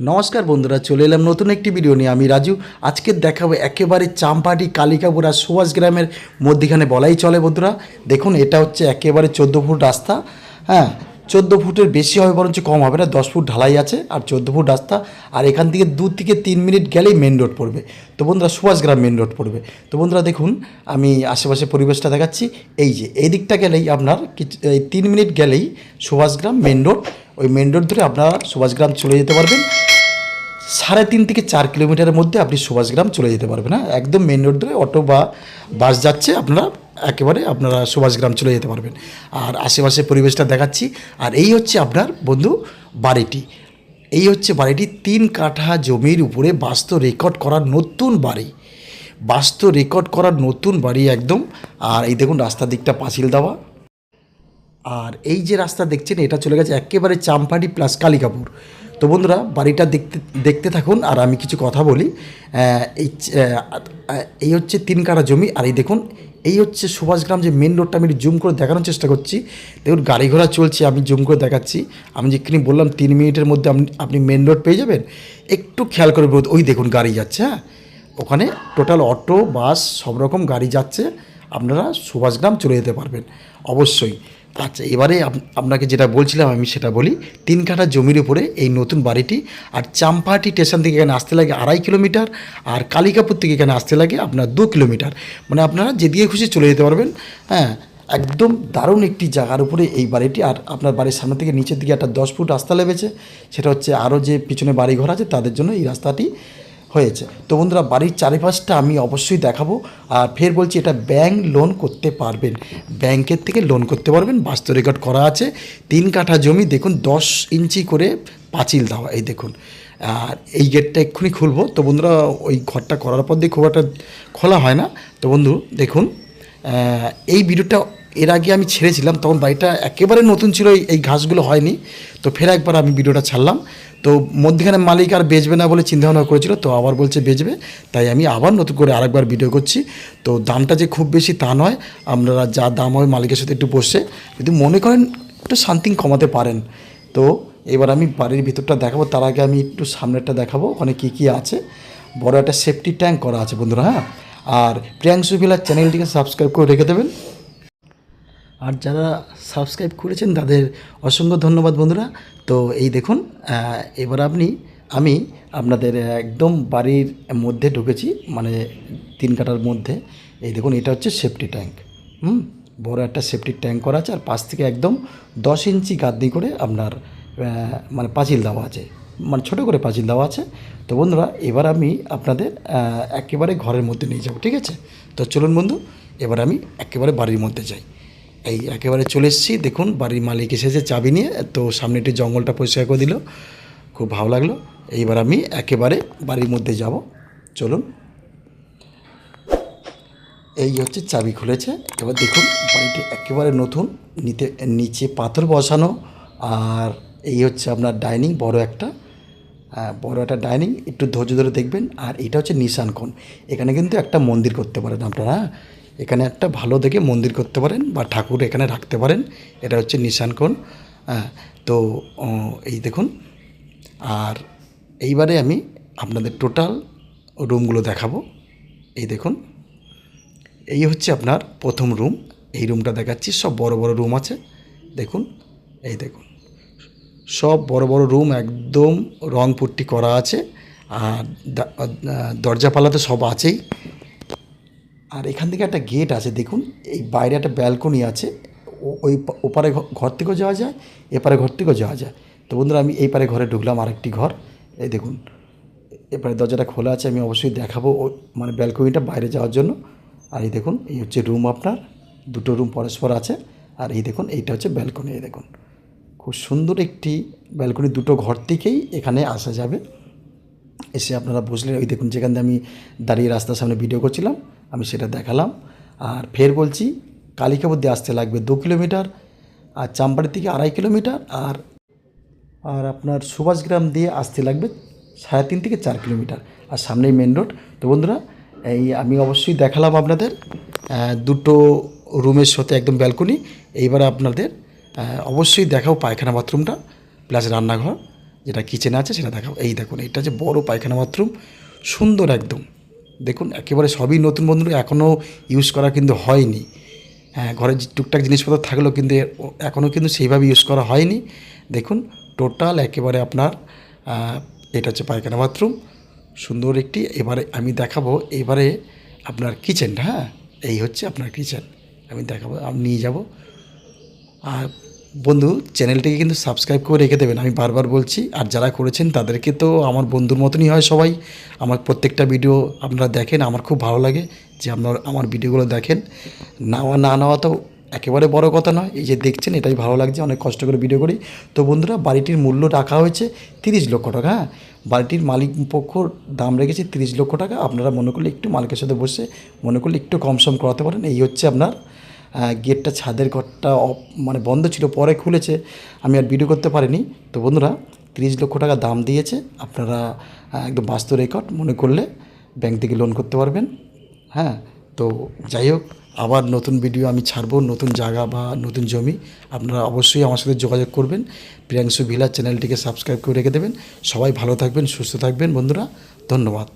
নমস্কার বন্ধুরা, চলে এলাম নতুন একটি ভিডিও নিয়ে। আমি রাজু। আজকে দেখাবো একেবারে চাম্পাহাটি কালিকাপুর আর সুভাষ গ্রামের মধ্যিখানে বলাই চলে বন্ধুরা। দেখুন, এটা হচ্ছে একেবারে 14 ফুট রাস্তা। হ্যাঁ, 14 ফুটের বেশি হবে, বরঞ্চ কম হবে না। 10 ফুট ঢালাই আছে আর 14 ফুট রাস্তা। আর এখান থেকে 2 থেকে 3 মিনিট গেলেই মেন রোড পড়বে। তো বন্ধুরা, সুভাষ গ্রাম মেন রোড পড়বে। তো বন্ধুরা দেখুন, আমি আশেপাশে পরিবেশটা দেখাচ্ছি। এই যে এই দিকটা গেলেই আপনার এই 3 মিনিট গেলেই সুভাষ গ্রাম মেন রোড। ওই মেন রোড ধরে আপনারা সুভাষগ্রাম চলে যেতে পারবেন। 3.5 থেকে 4 কিলোমিটারের মধ্যে আপনি সুভাষগ্রাম চলে যেতে পারবেন। হ্যাঁ, একদম মেন রোড ধরে অটো বা বাস যাচ্ছে, আপনারা সুভাষগ্রাম চলে যেতে পারবেন। আর আশেপাশে পরিবেশটা দেখাচ্ছি। আর এই হচ্ছে আপনার বন্ধু বাড়িটি। এই হচ্ছে বাড়িটি 3 কাঠা জমির উপরে বাস্তু রেকর্ড করার নতুন বাড়ি। বাস্তু রেকর্ড করার নতুন বাড়ি একদম। আর এই দেখুন, রাস্তার দিকটা পাঁচিল দেওয়া। আর এই যে রাস্তা দেখছেন, এটা চলে গেছে একেবারে চাম্পাহাটি প্লাস কালিকাপুর। তো বন্ধুরা, বাড়িটা দেখতে দেখতে থাকুন আর আমি কিছু কথা বলি। এই হচ্ছে 3 কাঠা জমি। আর এই দেখুন, এই হচ্ছে সুভাষগ্রাম যে মেন রোডটা। আমি জুম করে দেখানোর চেষ্টা করছি। দেখুন, গাড়ি ঘোড়া চলছে, আমি জুম করে দেখাচ্ছি। আমি যেখানে বললাম 3 মিনিটের মধ্যে আপনি মেন রোড পেয়ে যাবেন। একটু খেয়াল করে ওই দেখুন গাড়ি যাচ্ছে। হ্যাঁ, ওখানে টোটাল অটো বাস সব রকম গাড়ি যাচ্ছে। আপনারা সুভাষগ্রাম চলে যেতে পারবেন অবশ্যই। আচ্ছা, এবারে আপনাকে যেটা বলছিলাম আমি সেটা বলি। 3 কাঠা জমির উপরে এই নতুন বাড়িটি। আর চাম্পাহাটি স্টেশন থেকে এখানে আসতে লাগে 2.5 কিলোমিটার। আর কালিকাপুর থেকে এখানে আসতে লাগে আপনার 2 কিলোমিটার। মানে আপনারা যেদিকে খুশি চলে যেতে পারবেন। হ্যাঁ, একদম দারুণ একটি জায়গার উপরে এই বাড়িটি। আর আপনার বাড়ির সামনে থেকে নিচের দিকে একটা 10 ফুট রাস্তা লেগেছে। সেটা হচ্ছে আরও যে পিছনে বাড়ি ঘর আছে তাদের জন্য এই রাস্তাটি হয়েছে। তো বন্ধুরা, বাড়ির চারিপাশটা আমি অবশ্যই দেখাবো। আর ফের বলছি, এটা ব্যাংক লোন করতে পারবেন। ব্যাংকের থেকে লোন করতে পারবেন। বাস্তু রেকর্ড করা আছে। 3 কাঠা জমি। দেখুন, 10 ইঞ্চি করে পাঁচিল দেওয়া। এই দেখুন। আর এই গেটটা এক্ষুনি খুলবো। তো বন্ধুরা, ওই ঘরটা করার পর দিয়ে খুব একটা খোলা হয় না। তো বন্ধু দেখুন, এই ভিডিওটা এর আগে আমি ছেড়েছিলাম, তখন বাড়িটা একেবারে নতুন ছিল, এই ঘাসগুলো হয়নি। তো ফের একবার আমি ভিডিওটা ছাড়লাম। তো মধ্যখানে মালিক আর বেচবে না বলে চিন্তাভাবনা করেছিল, তো আবার বলছে বেচবে। তাই আমি আবার নতুন করে আরেকবার ভিডিও করছি। তো দামটা যে খুব বেশি তা নয়, আপনারা যা দাম হয় মালিকের সাথে একটু বসে যদি মনে করেন একটু সামথিং কমাতে পারেন। তো এবার আমি বাড়ির ভিতরটা দেখাবো। তার আগে আমি একটু সামনেরটা দেখাবো, ওখানে কী কী আছে। বড় একটা সেফটি ট্যাঙ্ক করা আছে বন্ধুরা। হ্যাঁ, আর প্রিয়াংশু ভিলার চ্যানেলটিকে সাবস্ক্রাইব করে রেখে দেবেন। আর যারা সাবস্ক্রাইব করেছেন তাদের অসংখ্য ধন্যবাদ বন্ধুরা। তো এই দেখুন, এবার আমি আপনাদের একদম বাড়ির মধ্যে ঢুকেছি, মানে 3 কাঠার মধ্যে। এই দেখুন, এটা হচ্ছে সেফটি ট্যাঙ্ক। বড় একটা সেফটি ট্যাঙ্ক করা আছে। আর পাশ থেকে একদম 10 ইঞ্চি গাদ্দি করে আপনার মানে পাঁচিল দেওয়া আছে, মানে ছোটো করে পাঁচিল দেওয়া আছে। তো বন্ধুরা, এবার আমি আপনাদের একেবারে ঘরের মধ্যে নিয়ে যাব, ঠিক আছে? তো চলুন বন্ধু, এবার আমি একেবারে বাড়ির মধ্যে যাই। এই একেবারে চলে এসেছি। দেখুন, বাড়ির মালিক এসেছে চাবি নিয়ে। তো সামনে একটি জঙ্গলটা পরিষ্কার করে দিল, খুব ভালো লাগলো। এইবার আমি একেবারে বাড়ির মধ্যে যাব। চলুন, এই হচ্ছে চাবি খুলেছে। এবার দেখুন, বাড়িটি একেবারে নতুন, নিচে পাথর বসানো। আর এই হচ্ছে আপনার ডাইনিং, বড় একটা ডাইনিং। একটু ধৈর্য ধরে দেখবেন। আর এটা হচ্ছে নিশানকোণ। এখানে কিন্তু একটা মন্দির করতে পারেন আপনারা। এখানে একটা ভালো দেখে মন্দির করতে পারেন বা ঠাকুর এখানে রাখতে পারেন। এটা হচ্ছে নিশানকোণ। তো এই দেখুন। আর এইবারে আমি আপনাদের টোটাল রুমগুলো দেখাবো। এই দেখুন, এই হচ্ছে আপনার প্রথম রুম। এই রুমটা দেখাচ্ছি। সব বড় বড় রুম আছে। দেখুন, এই দেখুন, সব বড় বড় রুম, একদম রং পুট্টি করা আছে। আর দরজাপালা তো সব আছেই। আর এখান থেকে একটা গেট আছে। দেখুন, এই বাইরে একটা ব্যালকনি আছে। ওই ওপারে ঘর থেকেও যাওয়া যায়, এপারে ঘর থেকেও যাওয়া যায়। তো বন্ধুরা, আমি এই পারে ঘরে ঢুকলাম, আরেকটি ঘর। এই দেখুন, এপারে দরজাটা খোলা আছে। আমি অবশ্যই দেখাবো মানে ব্যালকনিটা বাইরে যাওয়ার জন্য। আর এই দেখুন, এই হচ্ছে রুম আপনার। 2টো রুম পরস্পর আছে। আর এই দেখুন, এইটা হচ্ছে ব্যালকনি। এই দেখুন, খুব সুন্দর একটি ব্যালকনি। 2টো ঘর থেকেই এখানে আসা যাবে। এসে আপনারা বসলেন। ওই দেখুন, যেখান দিয়ে আমি দাঁড়িয়ে রাস্তার সামনে ভিডিও করছিলাম, আমি সেটা দেখালাম। আর ফের বলছি, কালিকাপুর দিয়ে আসতে লাগবে 2 কিলোমিটার। আর চাম্পাহাটি থেকে 2.5 কিলোমিটার। আর আপনার সুভাষগ্রাম দিয়ে আসতে লাগবে 3.5 থেকে 4 কিলোমিটার। আর সামনেই মেন রোড। তো বন্ধুরা, এই আমি অবশ্যই দেখালাম আপনাদের 2টো রুমের সাথে একদম ব্যালকনি। এইবার আপনাদের অবশ্যই দেখাও পায়খানা বাথরুমটা প্লাস রান্নাঘর। যেটা কিচেনে আছে সেটা দেখাবো। এই দেখুন, এটা যে বড় পায়খানা বাথরুম, সুন্দর একদম। দেখুন একেবারে সবই নতুন বন্ধুরা, এখনও ইউজ করা কিন্তু হয়নি। হ্যাঁ, ঘরে যে টুকটাক জিনিসপত্র থাকলেও কিন্তু এখনও কিন্তু সেইভাবে ইউজ করা হয়নি। দেখুন টোটাল একেবারে আপনার এটা হচ্ছে পায়খানা বাথরুম, সুন্দর একটি। এবারে আমি দেখাবো এবারে আপনার কিচেনটা। হ্যাঁ, এই হচ্ছে আপনার কিচেন, আমি দেখাবো, আমি নিয়ে যাব। আর বন্ধু, চ্যানেলটিকে কিন্তু সাবস্ক্রাইব করে রেখে দেবেন, আমি বারবার বলছি। আর যারা করেছেন তাদেরকে তো আমার বন্ধুর মতনই হয় সবাই। আমার প্রত্যেকটা ভিডিও আপনারা দেখেন, আমার খুব ভালো লাগে যে আপনারা আমার ভিডিওগুলো দেখেন। নেওয়া না নেওয়া তো একেবারে বড় কথা নয়, এই যে দেখছেন এটাই ভালো লাগছে, অনেক কষ্ট করে ভিডিও করি। তো বন্ধুরা, বাড়িটির মূল্য রাখা হয়েছে 30 লক্ষ টাকা। হ্যাঁ, বাড়িটির মালিক পক্ষর দাম রেখেছে 30 লক্ষ টাকা। আপনারা মনে করলে একটু মালিকের সাথে বসে মনে করলে একটু কম সম করাতে পারেন। এই হচ্ছে আপনার গেটটা, ছাদের ঘরটা মানে বন্ধ ছিল, পরে খুলেছে, আমি আর ভিডিও করতে পারিনি। তো বন্ধুরা, 30 লক্ষ টাকা দাম দিয়েছে। আপনারা একদম বাস্তব রেকর্ড মনে করলে ব্যাংক থেকে লোন করতে পারবেন। হ্যাঁ, তো যাই হোক, আবার নতুন ভিডিও আমি ছাড়বো, নতুন জায়গা বা নতুন জমি। আপনারা অবশ্যই আমার সাথে যোগাযোগ করবেন। প্রিয়াংশু ভিলা চ্যানেলটিকে সাবস্ক্রাইব করে রেখে দেবেন। সবাই ভালো থাকবেন, সুস্থ থাকবেন বন্ধুরা, ধন্যবাদ।